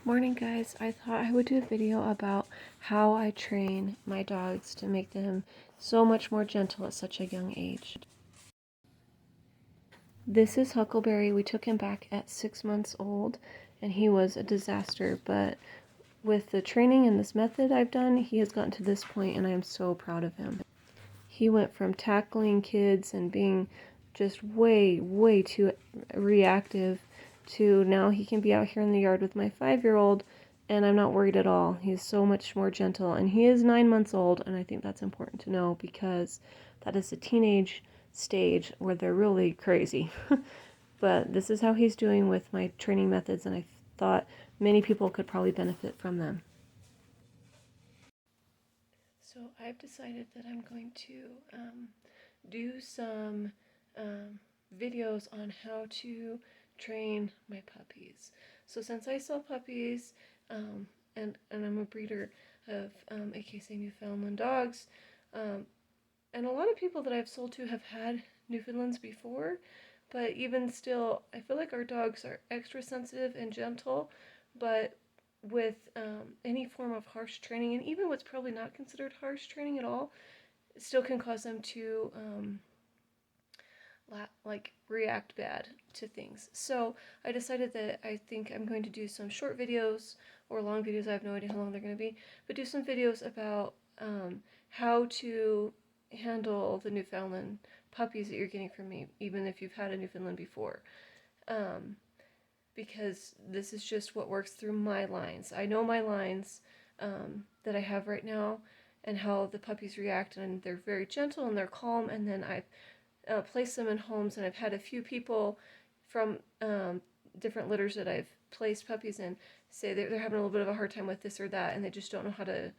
Morning guys, I thought I would do a video about how I train my dogs to make them so much more gentle at such a young age. This is Huckleberry. We took him back at 6 months old and he was a disaster, but with the training and this method I've done, he has gotten to this point and I am so proud of him. He went from tackling kids and being just way too reactive to now he can be out here in the yard with my 5-year-old and I'm not worried at all. He's so much more gentle and he is 9 months old, and I think that's important to know because that is a teenage stage where they're really crazy. But this is how he's doing with my training methods, and I thought many people could probably benefit from them. So I've decided that I'm going to do some videos on how to train my puppies. So since I sell puppies and I'm a breeder of AKC Newfoundland dogs, and a lot of people that I've sold to have had Newfoundlands before, but even still, I feel like our dogs are extra sensitive and gentle, but with any form of harsh training, and even what's probably not considered harsh training at all, it still can cause them to react bad to things. So I decided that I think I'm going to do some short videos or long videos. I have no idea how long they're going to be, but do some videos about how to handle the Newfoundland puppies that you're getting from me, even if you've had a Newfoundland before. Because this is just what works through my lines. I know my lines that I have right now and how the puppies react, and they're very gentle and they're calm, and then I've placed them in homes, and I've had a few people from different litters that I've placed puppies in say they're having a little bit of a hard time with this or that, and they just don't know how to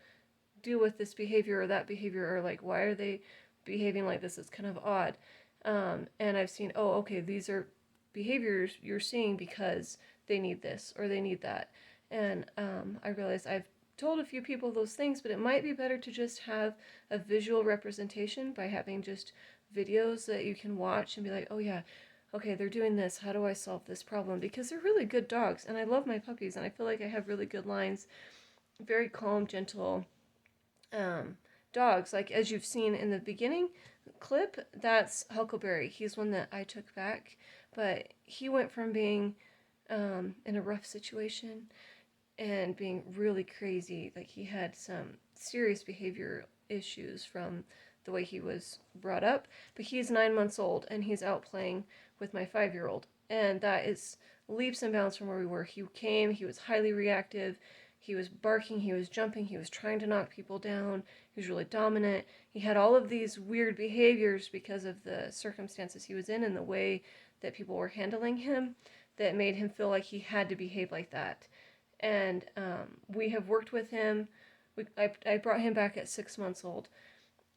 deal with this behavior or that behavior, or like, why are they behaving like this? It's kind of odd. And I've seen, oh, okay, these are behaviors you're seeing because they need this or they need that. And I realized I've told a few people those things, but it might be better to just have a visual representation by having just videos that you can watch and be like, oh yeah, okay, they're doing this. How do I solve this problem? Because they're really good dogs, and I love my puppies, and I feel like I have really good lines, very calm, gentle dogs. Like as you've seen in the beginning clip, that's Huckleberry. He's one that I took back, but he went from being in a rough situation and being really crazy. Like he had some serious behavior issues from the way he was brought up, but he's 9 months old and he's out playing with my 5-year-old, and that is leaps and bounds from where we were. He was highly reactive, he was barking, he was jumping, he was trying to knock people down, he was really dominant. He had all of these weird behaviors because of the circumstances he was in and the way that people were handling him that made him feel like he had to behave like that. And we have worked with him. I brought him back at 6 months old,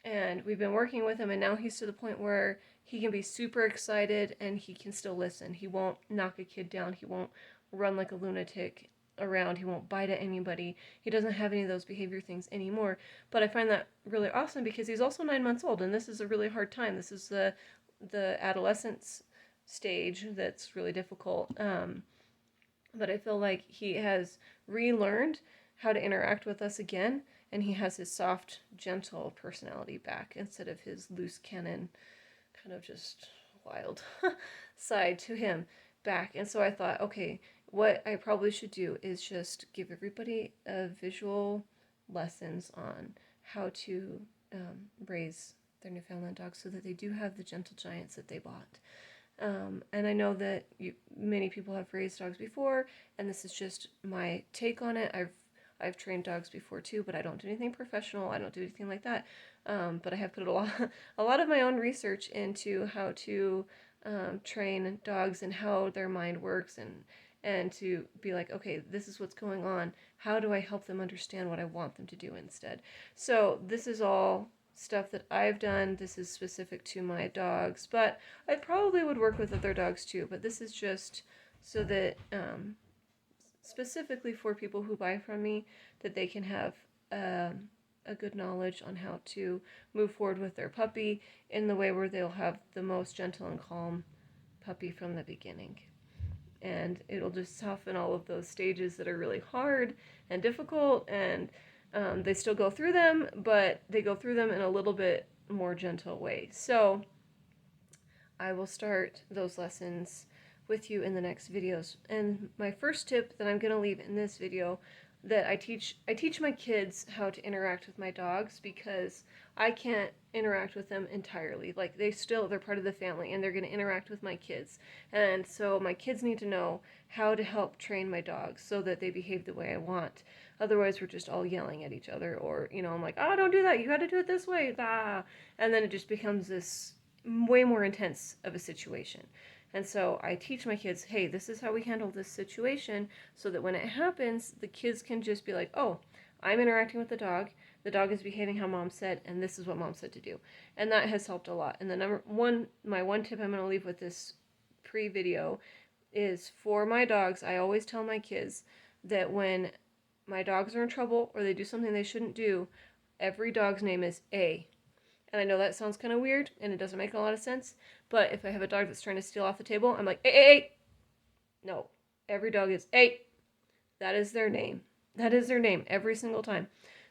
and we've been working with him, and now he's to the point where he can be super excited and he can still listen. He won't knock a kid down. He won't run like a lunatic around. He won't bite at anybody. He doesn't have any of those behavior things anymore. But I find that really awesome because he's also 9 months old, and this is a really hard time. This is the adolescence stage that's really difficult. But I feel like he has relearned how to interact with us again, and he has his soft, gentle personality back instead of his loose cannon, kind of just wild side to him back. And so I thought, okay, what I probably should do is just give everybody a visual lessons on how to raise their Newfoundland dogs so that they do have the gentle giants that they bought. And I know that many people have raised dogs before, and this is just my take on it. I've trained dogs before too, but I don't do anything professional. I don't do anything like that. But I have put a lot of my own research into how to train dogs and how their mind works, and to be like, okay, this is what's going on. How do I help them understand what I want them to do instead? So this is all stuff that I've done. This is specific to my dogs, but I probably would work with other dogs too. But this is just so that specifically for people who buy from me, that they can have a good knowledge on how to move forward with their puppy in the way where they'll have the most gentle and calm puppy from the beginning. and it'll just soften all of those stages that are really hard and difficult, and they still go through them, but they go through them in a little bit more gentle way. So I will start those lessons with you in the next videos. And my first tip that I'm going to leave in this video, that I teach my kids how to interact with my dogs, because I can't interact with them entirely. Like, they're part of the family, and they're going to interact with my kids. And so my kids need to know how to help train my dogs so that they behave the way I want. Otherwise, we're just all yelling at each other, or, I'm like, oh, don't do that, you got to do it this way, and then it just becomes this way more intense of a situation. And so I teach my kids, hey, this is how we handle this situation, so that when it happens, the kids can just be like, oh, I'm interacting with the dog is behaving how mom said, and this is what mom said to do. And that has helped a lot. And my one tip I'm going to leave with this pre-video is, for my dogs, I always tell my kids that when my dogs are in trouble or they do something they shouldn't do, every dog's name is A. And I know that sounds kind of weird, and it doesn't make a lot of sense, but if I have a dog that's trying to steal off the table, I'm like, A. No, every dog is A. That is their name. That is their name every single time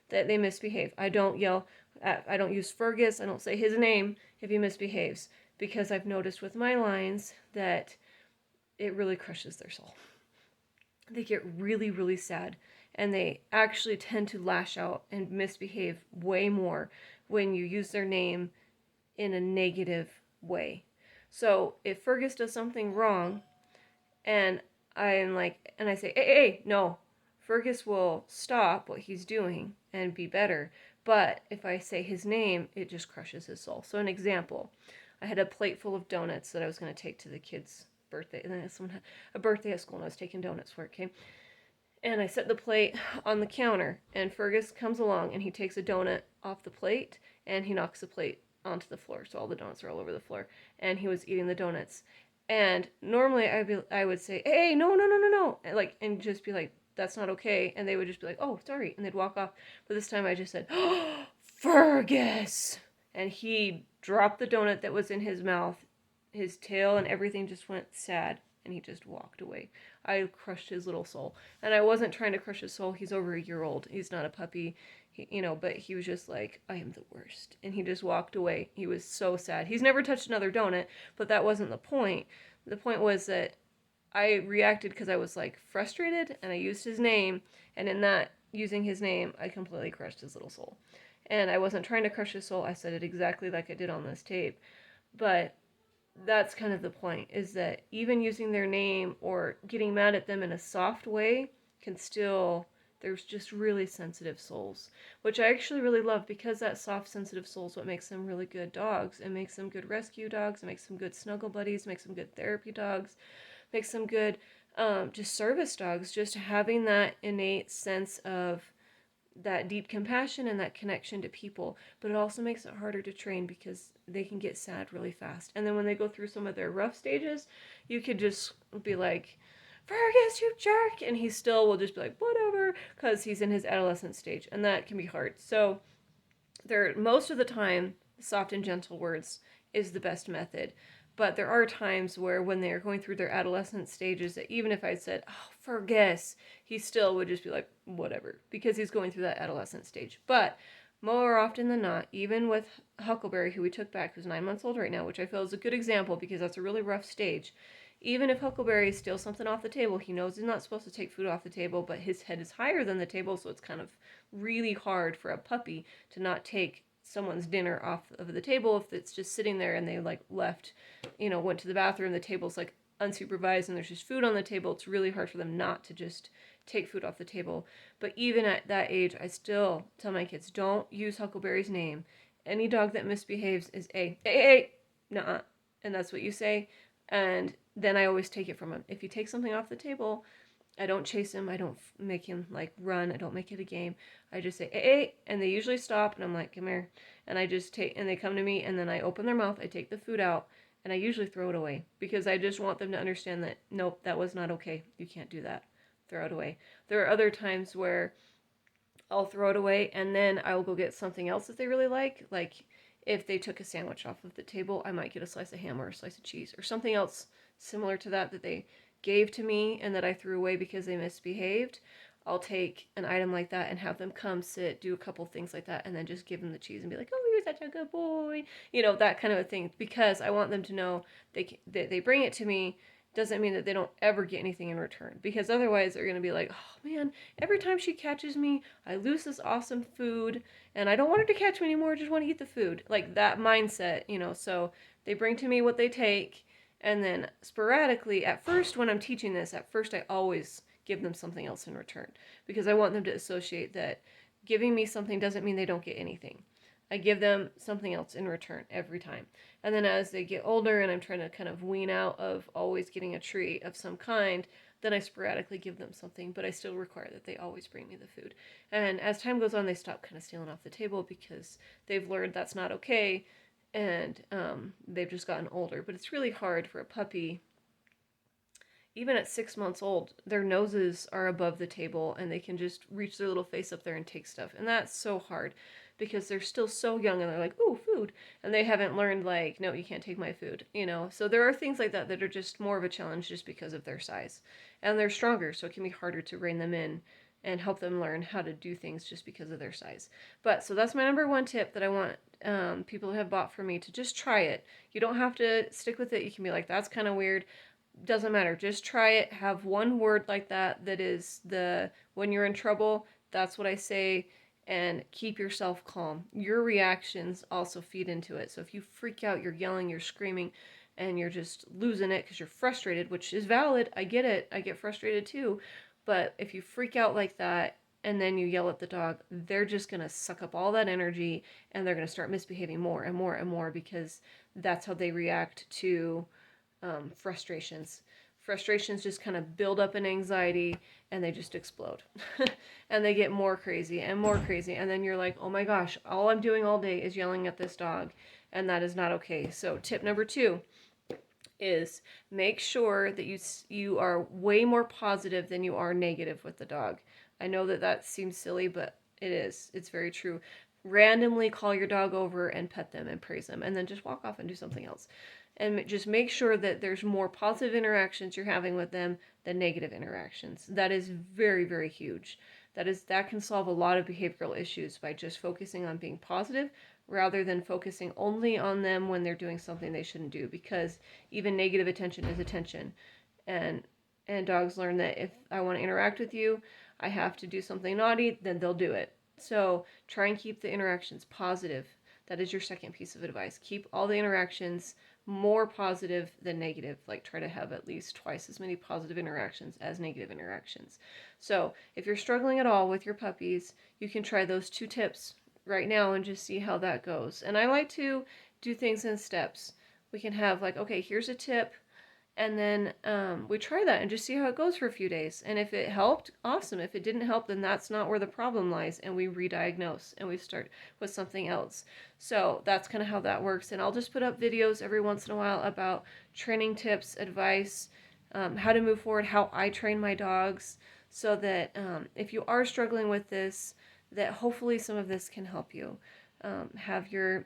that they misbehave. I don't yell, I don't use Fergus, I don't say his name if he misbehaves, because I've noticed with my lines that it really crushes their soul. They get really, really sad, and they actually tend to lash out and misbehave way more when you use their name in a negative way. So if Fergus does something wrong, and I say, hey, no, Fergus will stop what he's doing and be better. But if I say his name, it just crushes his soul. So an example, I had a plate full of donuts that I was going to take to the kids' birthday. And then someone had a birthday at school, and I was taking donuts for it, okay? And I set the plate on the counter, and Fergus comes along, and he takes a donut off the plate, and he knocks the plate onto the floor, so all the donuts are all over the floor, and he was eating the donuts. And normally I would say, hey, no, and just be like, that's not okay, and they would just be like, oh, sorry, and they'd walk off. But this time I just said, oh, Fergus! And he dropped the donut that was in his mouth, his tail and everything just went sad, and he just walked away. I crushed his little soul. And I wasn't trying to crush his soul. He's over a year old. He's not a puppy, but he was just like, I am the worst. And he just walked away. He was so sad. He's never touched another donut, but that wasn't the point. The point was that I reacted because I was like frustrated, and I used his name, and in that, using his name, I completely crushed his little soul. And I wasn't trying to crush his soul. I said it exactly like I did on this tape. But that's kind of the point, is that even using their name or getting mad at them in a soft way can still, there's just really sensitive souls, which I actually really love, because that soft, sensitive soul is what makes them really good dogs. It makes them good rescue dogs, it makes them good snuggle buddies, makes them good therapy dogs, makes them good just service dogs. Just having that innate sense of that deep compassion and that connection to people. But it also makes it harder to train, because they can get sad really fast. And then when they go through some of their rough stages, you could just be like, Fergus, you jerk! And he still will just be like, whatever, because he's in his adolescent stage, and that can be hard. So most of the time, soft and gentle words is the best method. But there are times where, when they are going through their adolescent stages, that even if I said, oh, Fergus, he still would just be like, whatever, because he's going through that adolescent stage. But more often than not, even with Huckleberry, who we took back, who's 9 months old right now, which I feel is a good example, because that's a really rough stage. Even if Huckleberry steals something off the table, he knows he's not supposed to take food off the table, but his head is higher than the table, so it's kind of really hard for a puppy to not take someone's dinner off of the table if it's just sitting there and they left, went to the bathroom, the table's unsupervised and there's just food on the table. It's really hard for them not to just take food off the table. But even at that age, I still tell my kids, don't use Huckleberry's name. Any dog that misbehaves is A, nuh-uh. And that's what you say. And then I always take it from him. If you take something off the table, I don't chase him. I don't make him run. I don't make it a game. I just say, hey, and they usually stop, and I'm like, come here. And I just take, and they come to me, and then I open their mouth, I take the food out, and I usually throw it away, because I just want them to understand that, nope, that was not okay. You can't do that. Throw it away. There are other times where I'll throw it away, and then I'll go get something else that they really like. Like, if they took a sandwich off of the table, I might get a slice of ham or a slice of cheese, or something else similar to that they gave to me and that I threw away because they misbehaved, I'll take an item like that and have them come sit, do a couple things like that, and then just give them the cheese and be like, "Oh, you're such a good boy," that kind of a thing. Because I want them to know they bring it to me doesn't mean that they don't ever get anything in return. Because otherwise, they're gonna be like, "Oh man, every time she catches me, I lose this awesome food, and I don't want her to catch me anymore. I just want to eat the food." Like that mindset. So they bring to me what they take, and then sporadically, at first, when I'm teaching this, at first I always give them something else in return because I want them to associate that giving me something doesn't mean they don't get anything. I give them something else in return every time. And then as they get older and I'm trying to kind of wean out of always getting a treat of some kind, then I sporadically give them something, but I still require that they always bring me the food. And as time goes on, they stop kind of stealing off the table because they've learned that's not okay, and they've just gotten older. But it's really hard for a puppy. Even at 6 months old, their noses are above the table and they can just reach their little face up there and take stuff. And that's so hard because they're still so young and they're like, "Ooh, food." And they haven't learned, like, "No, you can't take my food." So there are things like that that are just more of a challenge just because of their size. And they're stronger, so it can be harder to rein them in and help them learn how to do things just because of their size. But so that's my number one tip that I want people who have bought from me to just try it. You don't have to stick with it. You can be like, "That's kind of weird." Doesn't matter. Just try it. Have one word like that is when you're in trouble, that's what I say, and keep yourself calm. Your reactions also feed into it. So if you freak out, you're yelling, you're screaming, and you're just losing it because you're frustrated, which is valid. I get it. I get frustrated too. But if you freak out like that and then you yell at the dog, they're just going to suck up all that energy and they're going to start misbehaving more and more and more because that's how they react to frustrations. Frustrations just kind of build up in anxiety and they just explode. And they get more crazy and more crazy. And then you're like, "Oh my gosh, all I'm doing all day is yelling at this dog." And that is not okay. So tip number 2 is make sure that you are way more positive than you are negative with the dog. I know that seems silly, but it is. It's very true. Randomly call your dog over and pet them and praise them, and then just walk off and do something else. And just make sure that there's more positive interactions you're having with them than negative interactions. That is very, very huge. That can solve a lot of behavioral issues by just focusing on being positive rather than focusing only on them when they're doing something they shouldn't do, because even negative attention is attention. And dogs learn that if I want to interact with you, I have to do something naughty, then they'll do it. So try and keep the interactions positive. That is your second piece of advice. Keep all the interactions more positive than negative. Like, try to have at least twice as many positive interactions as negative interactions. So if you're struggling at all with your puppies, you can try those 2 tips right now and just see how that goes. And I like to do things in steps. We can have, like, okay, here's a tip, and then we try that and just see how it goes for a few days. And if it helped, awesome. If it didn't help, then that's not where the problem lies, and we re-diagnose and we start with something else. So that's kind of how that works. And I'll just put up videos every once in a while about training tips, advice, how to move forward, how I train my dogs, so that if you are struggling with this, that hopefully some of this can help you have your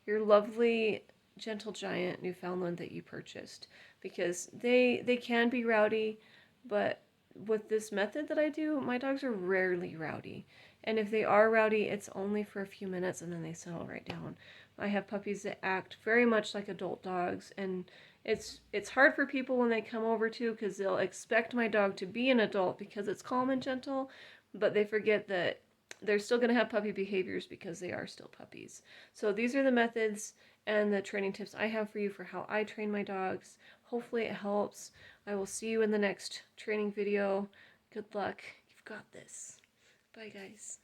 lovely gentle giant Newfoundland that you purchased, because they can be rowdy, but with this method that I do, my dogs are rarely rowdy. And if they are rowdy, it's only for a few minutes and then they settle right down. I have puppies that act very much like adult dogs, and it's hard for people when they come over too, because they'll expect my dog to be an adult because it's calm and gentle, but they forget that they're still going to have puppy behaviors because they are still puppies. So these are the methods and the training tips I have for you for how I train my dogs. Hopefully it helps. I will see you in the next training video. Good luck. You've got this. Bye, guys.